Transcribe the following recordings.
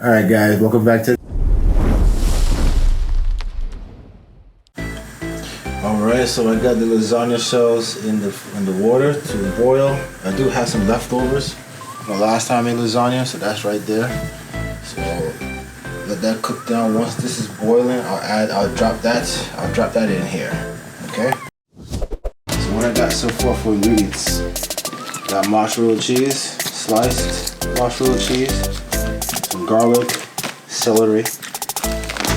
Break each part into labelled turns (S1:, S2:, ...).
S1: Alright guys, welcome back to... Alright, so I got the lasagna shells in the water to boil. I do have some leftovers from the last time I made lasagna, so that's right there. So let that cook down. Once this is boiling, I'll drop that in here. Okay? So what I got so far for ingredients. Got mozzarella cheese, sliced mozzarella cheese, some garlic, celery,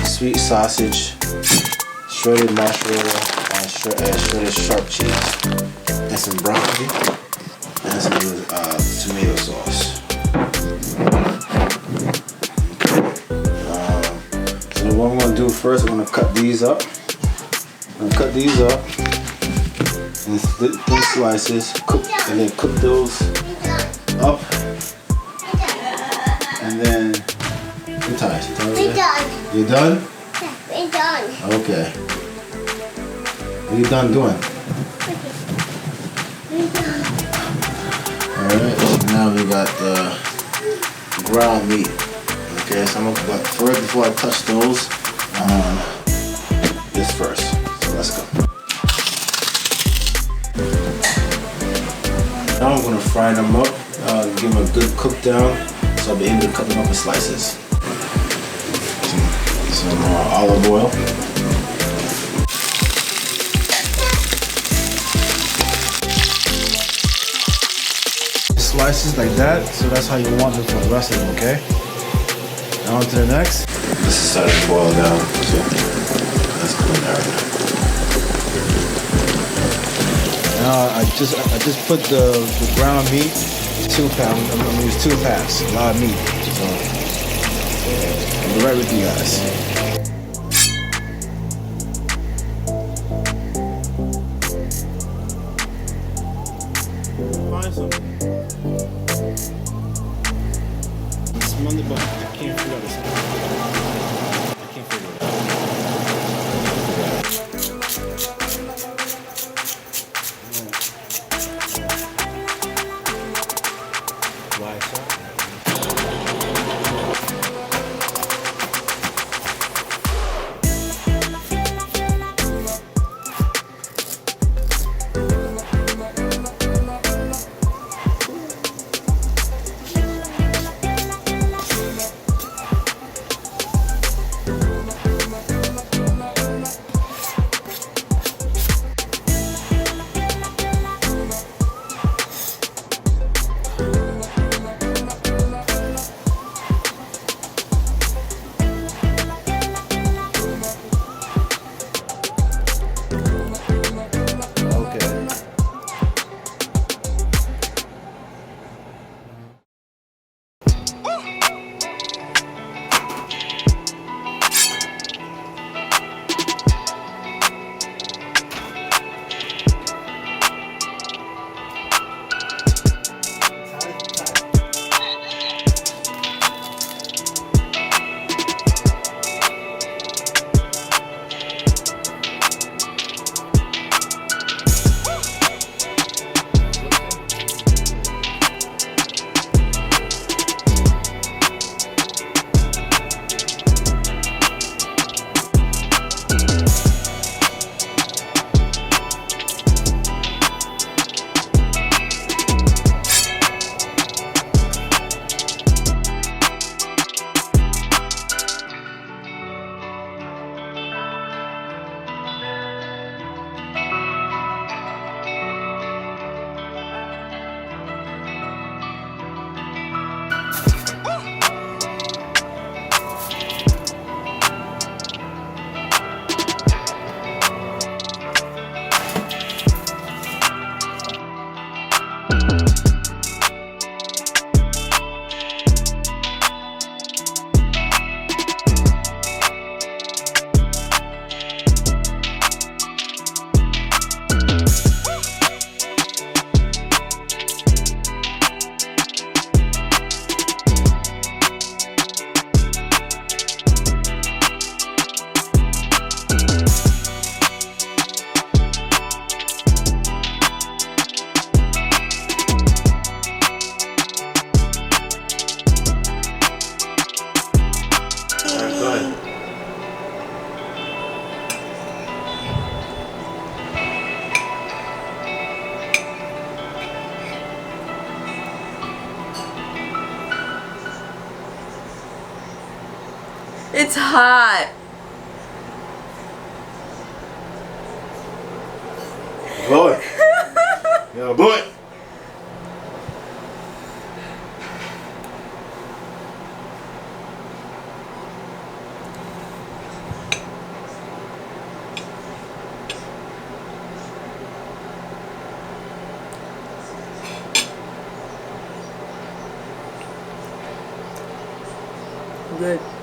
S1: sweet sausage, shredded mozzarella, and shredded sharp cheese, and some broccoli, and some tomato sauce. So what I'm going to do first, I'm going to cut these up. I'm going to cut these up in thin slices, and then cook those up, and then we're done. You're done?
S2: Yeah, we're done.
S1: Okay. What are you done doing?
S2: We're done.
S1: Alright, so now we got the ground meat. Okay, so I'm gonna first, before I touch those, this first. So let's go. Now I'm gonna fry them up, give them a good cook down, so I'll be able to cut them up in slices. Some olive oil. Slices like that, so that's how you want them for the rest of them, okay? Now on to the next. This is starting to boil down, so that's good now. Now I just put the ground meat, 2 pounds. I'm gonna use 2 packs, a lot of meat. So I'll be right with you guys. Find something. It's Monday, but I can't figure out this. I can't figure it out. Why so? Go ahead.
S3: It's hot.
S1: Blow it. Yeah, blow it.
S3: Good.